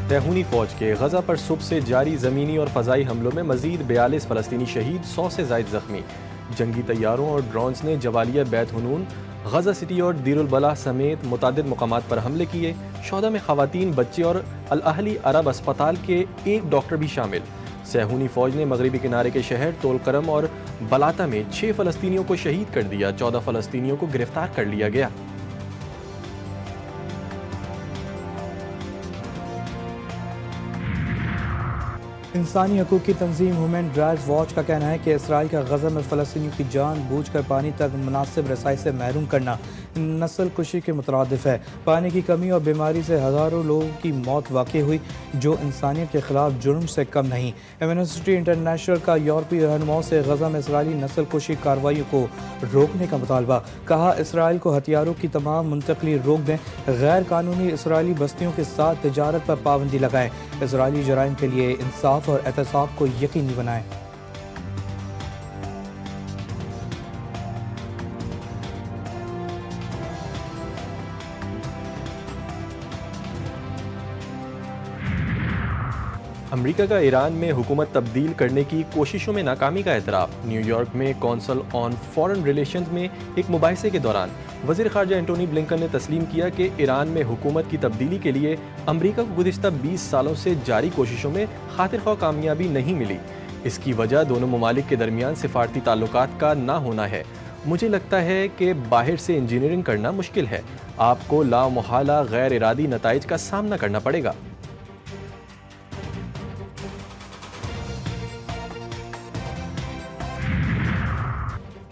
तहूनी फौज के गजा पर सुबह से जारी ज़मीनी और फ़ज़ाई हमलों में मज़ीद 42 फ़लस्तीनी शहीद, 100 से ज़ायद ज़ख्मी। जंगी तैयारों और ड्रोन्स ने जवालिया, बैत हुनून, गजा सिटी और दीरुल बलाह समेत मुतादिद मकामात पर हमले किए। शोहदा में ख़वातीन, बच्चे और अल अहली अरब अस्पताल के एक डॉक्टर भी शामिल। सहूनी फौज ने मगरबी किनारे के शहर तोलकरम और बलाता में 6 फ़लस्तीनियों को शहीद कर दिया। 14 फ़लस्तीनियों को गिरफ्तार कर लिया गया। इंसानी हकूक़ की तंजीम ह्यूमन राइट्स वॉच का कहना है कि इसराइल का गजा में फ़लस्तीनियों की जान बूझ कर पानी तक मुनासिब रसाई से महरूम करना नस्ल कुशी के मुतरादिफ है। पानी की कमी और बीमारी से हज़ारों लोगों की मौत वाक़ई हुई, जो इंसानियत के खिलाफ जुर्म से कम नहीं। एमनेस्टी इंटरनेशनल का यूरोपीय रहनुमाओं से गजा में इसराइली नस्ल कुशी कार्रवाइयों को रोकने का मुतालबा। कहा, इसराइल को हथियारों की तमाम मुंतकली रोक दें, गैर कानूनी इसराइली बस्तियों के साथ तजारत पर पाबंदी लगाएं, इसराइली जराइम के लिए इंसाफ और एहतसाब को यकीनी बनाएं। अमरीका का ईरान में हुकूमत तब्दील करने की कोशिशों में नाकामी का एतराफ़। न्यूयॉर्क में कौंसल ऑन फॉरेन रिलेशंस में एक मुबाहिसे के दौरान वज़ीर ख़ारजा एंटोनी ब्लिंकन ने तस्लीम किया कि ईरान में हुकूमत की तब्दीली के लिए अमरीका को गुज़िश्ता 20 सालों से जारी कोशिशों में खातिर ख्वाह कामयाबी नहीं मिली। इसकी वजह दोनों ममालिक के दरमियान सिफारती ताल्लुकात का ना होना है। मुझे लगता है कि बाहर से इंजीनियरिंग करना मुश्किल है। आपको लामुहाला गैर इरादी नताइज का सामना करना पड़ेगा।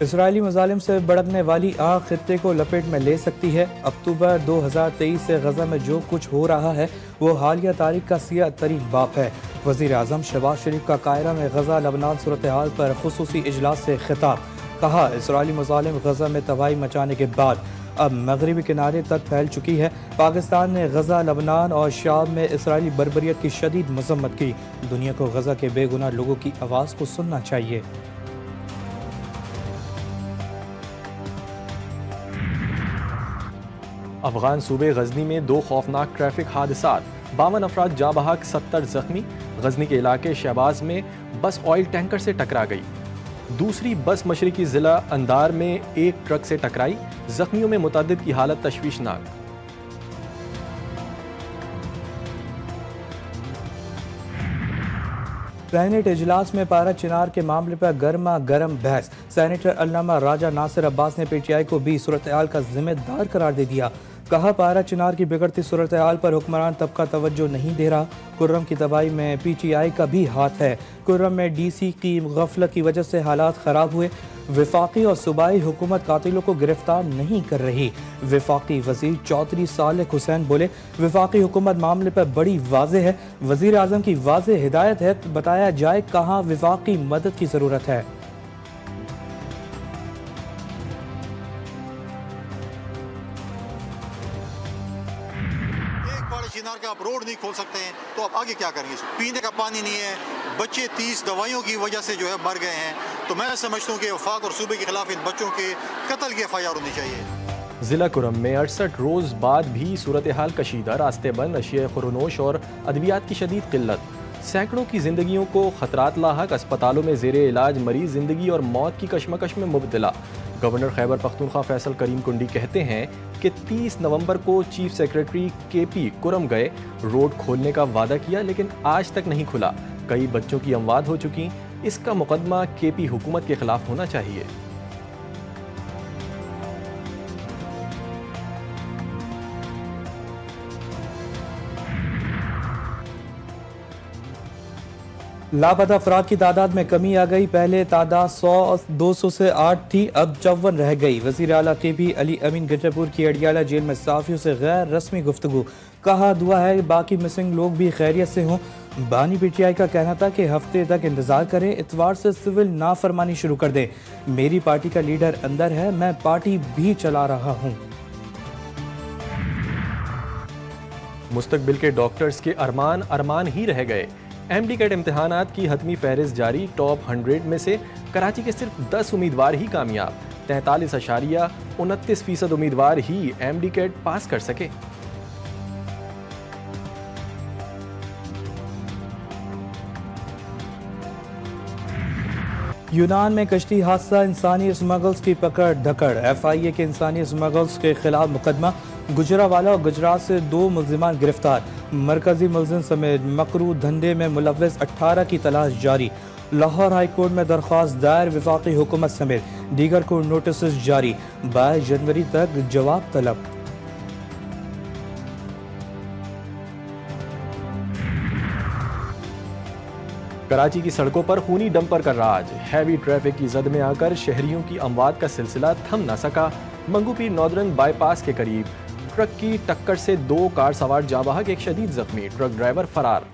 इसराइली मज़ालिम से भड़कने वाली आग खित्ते को लपेट में ले सकती है। अक्टूबर 2023 से गजा में जो कुछ हो रहा है वो हालिया तारीख का सियाह तरीन बाप है। वज़ीर आज़म शहबाज शरीफ का कायरा में गजा लबनान सूरत हाल पर खुसूसी इजलास से खिताब। कहा, इसराइली मज़ालिम गजा में तबाही मचाने के बाद अब मगरबी किनारे तक फैल चुकी है। पाकिस्तान ने गजा, लबनान और शाम में इसराइली बर्बरियत की शदीद मजम्मत की। दुनिया को गजा के बेगुनाह लोगों की आवाज़ को सुनना चाहिए। अफगान सूबे गजनी में 2 खौफनाक ट्रैफिक हादसात, 52 अफराद जाँ बहक, 70 जख्मी। गजनी के इलाके शहबाज में बस ऑयल टैंकर से टकरा गई। दूसरी बस मशरकी ज़िला अंदार में एक ट्रक से टकराई। जख्मियों में मुतअद्दिद की हालत तशवीशनाक। सेनेट इजलास में पारा चिनार के मामले पर गर्मा गर्म बहस। सेनेटर अल्लामा राजा नासिर अब्बास ने पीटीआई को भी सूरत हाल का जिम्मेदार करार दे दिया। कहा, पारा चिनार की बिगड़ती सूरत हाल पर हुक्मरान तबका तवज्जो नहीं दे रहा। कुर्रम की तबाही में पीटीआई का भी हाथ है। कुर्रम में डीसी की गफलत की वजह से हालात खराब हुए। वफाकी और सूबाई हुकूमत कातिलों को गिरफ्तार नहीं कर रही। वफाकी वजीर चौधरी सालेह हुसैन बोले, वफाकी हुकूमत मामले पर बड़ी वाज़ेह है। वजीर आज़म की वाज़ेह हिदायत है, बताया जाए कहाँ वफाकी मदद की ज़रूरत है। चिनार का आप रोड नहीं खोल सकते हैं तो आप आगे क्या करेंगे? पीने का पानी नहीं है, बच्चे 30 दवाइयों की वजह से जो है मर गए हैं। तो मैं समझता हूँ कि वफाक और सूबे के खिलाफ इन बच्चों के कत्ल की FIR होनी चाहिए। ज़िला कुरम में 68 रोज़ बाद भी सूरत हाल कशीदा, रास्ते बंद, अशिया खुरनोश और अद्वियात की शदीद किल्लत। सैकड़ों की जिंदगियों को खतरात लाहक। अस्पतालों में ज़ेरे इलाज मरीज जिंदगी और मौत की कशमकश में मुब्तला। गवर्नर खैबर पख्तूनख्वा फैसल करीम कुंडी कहते हैं कि 30 नवंबर को चीफ सेक्रेटरी KP कुरम गए, रोड खोलने का वादा किया लेकिन आज तक नहीं खुला। कई बच्चों की अमवात हो चुकी। इसका मुकदमा KP हुकूमत के खिलाफ होना चाहिए। लापता अफराद की तादाद में कमी आ गई। पहले तादाद 100-200 से 8 थी, अब 54 रह गई। वज़ीर आला KP अली अमीन गजरपुर की अडियाला जेल में साफियों से गैर रस्मी गुफ्तगू। कहा, दुआ है बाकी मिसिंग लोग भी खैरियत से हों। बानी PTI का कहना था कि हफ्ते तक इंतजार करें, इतवार से सिविल नाफरमानी शुरू कर दें। मेरी पार्टी का लीडर अंदर है, मैं पार्टी भी चला रहा हूँ। मुस्तकबिल के डॉक्टर्स के अरमान अरमान ही रह गए। MD कैट इम्तहानात की हतमी फहरिस्त जारी। टॉप 100 में से कराची के सिर्फ 10 उम्मीदवार ही कामयाब। 43.29% उम्मीदवार ही MD कैट पास कर सके। यूनान में कश्ती हादसा, इंसानी स्मगल्स की पकड़ धकड़। FIA के इंसानी स्मगल्स के खिलाफ मुकदमा। गुजरावाला और गुजरात से 2 मुल्जिमान गिरफ्तार। मरकजी मुल्जिम समेत मकरू धंधे में मुलव्वस 18 की तलाश जारी। लाहौर हाई कोर्ट में दरख्वास्त दायर, वफाकी हुकूमत समेत दीगर को नोटिस जारी। 22 जनवरी तक जवाब तलब। कराची की सड़कों पर खूनी डंपर का राज। हैवी ट्रैफिक की जद में आकर शहरियों की अमवात का सिलसिला थम न सका। मंगूपीर नॉर्दर्न बाईपास के करीब ट्रक की टक्कर से 2 कार सवार जाँ बहक, एक शदीद जख्मी, ट्रक ड्राइवर फरार।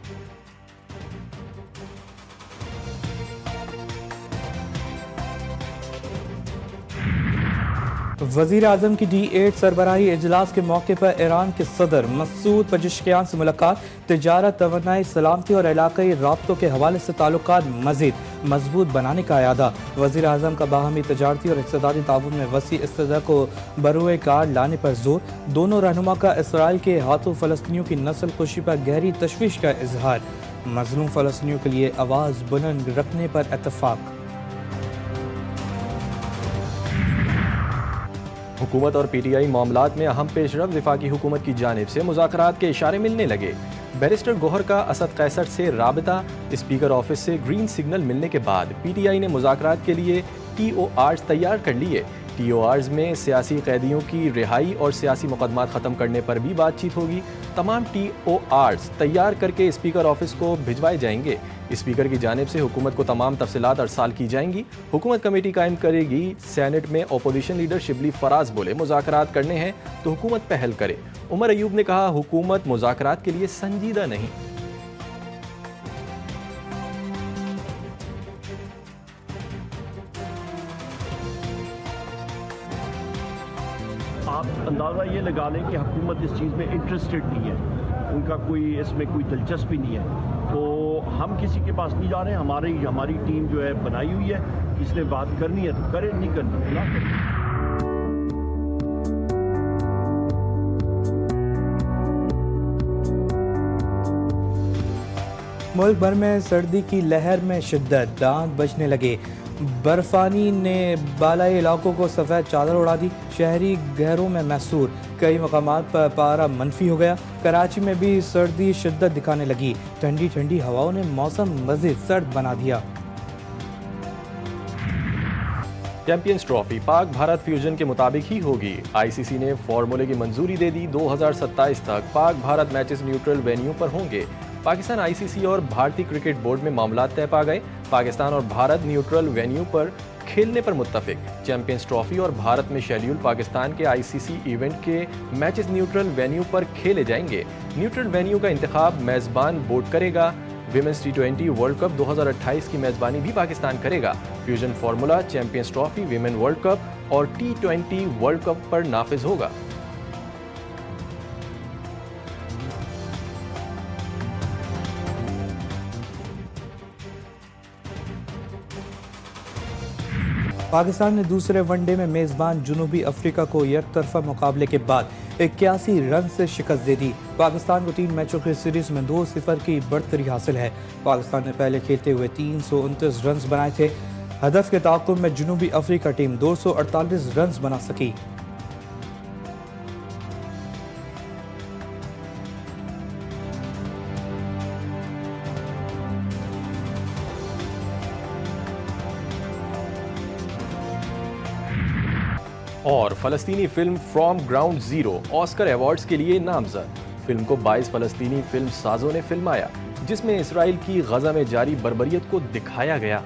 वज़ीर आज़म की D8 सरबराही इजलास के मौके पर ईरान के सदर मसूद पेज़ेश्कियान से मुलाकात। तिजारत, तवानाई, सलामती और इलाकाई राब्तों के हवाले से ताल्लुकात मज़ीद मजबूत बनाने का इरादा। वज़ीर आज़म का बाहमी तजारती और इक़्तिसादी ताउन में वसी इस्तेदा को बरूए कार लाने पर जोर। दोनों रहनुमा का इसराइल के हाथों फ़लस्तीनियों की नस्ल कुशी पर गहरी तशवीश का इजहार। मज़लूम फ़लस्तीनियों के लिए आवाज़ बुलंद रखने पर इत्तफ़ाक़। हुकूमत और PTI मामलात में अहम पेशरफ। वफाकी हुकूमत की जानिब से मुज़ाकरात के इशारे मिलने लगे। बैरिस्टर गोहर का असद कैसर से राबता। स्पीकर ऑफिस से ग्रीन सिग्नल मिलने के बाद PTI ने मुज़ाकरात के लिए TORs तैयार कर लिए। TORs में सियासी कैदियों की रिहाई और सियासी मुकदमात ख़त्म करने पर भी बातचीत होगी। तमाम TORs तैयार करके स्पीकर ऑफिस को भिजवाए जाएंगे। स्पीकर की जानिब से हुकूमत को तमाम तफसीलात अरसाल की जाएंगी। हुकूमत कमेटी कायम करेगी। सेनेट में अपोजिशन लीडर शिबली फराज बोले, मुज़ाकरात करने हैं तो हुकूमत पहल करे। उमर अयूब ने कहा, हुकूमत मुज़ाकरात के लिए संजीदा नहीं। आप अंदाज़ा ये लगा लें कि हुकूमत इस चीज़ में इंटरेस्टेड नहीं है, उनका कोई इसमें कोई दिलचस्पी नहीं है। तो हम किसी के पास नहीं जा रहे हैं। हमारी टीम जो है बनाई हुई है, इसने बात करनी है तो करे, नहीं करनी ना करे। मुल्क भर में सर्दी की लहर में शिद्दत, दांत बजने लगे। बर्फानी ने बालाई इलाकों को सफ़ेद चादर उड़ा दी। शहरी घरों में महसूर, कई मकामात पर पारा मनफी हो गया। कराची में भी सर्दी शिद्दत दिखाने लगी। ठंडी ठंडी हवाओं ने मौसम मज़ीद सर्द बना दिया। Champions trophy Pak Bharat fusion के मुताबिक ही होगी। ICC ने फार्मूले की मंजूरी दे दी। 2027 तक Pak Bharat matches neutral venue पर होंगे। पाकिस्तान, ICC और भारतीय क्रिकेट बोर्ड में मामलात तय पा गए। पाकिस्तान और भारत न्यूट्रल वेन्यू पर खेलने पर मुत्तफिक। चैंपियंस ट्रॉफी और भारत में शेड्यूल पाकिस्तान के ICC इवेंट के मैचेस न्यूट्रल वेन्यू पर खेले जाएंगे। न्यूट्रल वेन्यू का इंतखाब मेज़बान बोर्ड करेगा। विमेंस T20 वर्ल्ड कप 2028 की मेज़बानी भी पाकिस्तान करेगा। Fusion formula champions trophy, women world cup और T20 वर्ल्ड कप पर नाफिज होगा। पाकिस्तान ने दूसरे वनडे में मेज़बान जनूबी अफ्रीका को एकतरफा मुकाबले के बाद 81 रन से शिकस्त दे दी। पाकिस्तान को 3 मैचों की सीरीज में 2-0 की बढ़तरी हासिल है। पाकिस्तान ने पहले खेलते हुए 329 रन बनाए थे। हदफ के ताक़ुब में जनूबी अफ्रीका टीम 248 रन बना सकी। और फ़लस्तीनी film from ground zero Oscar awards के लिए नामजद। फिल्म को 22 फ़लस्तीनी फिल्म साजों ने फिल्माया, जिसमें इसराइल की गजा में जारी बर्बरियत को दिखाया गया।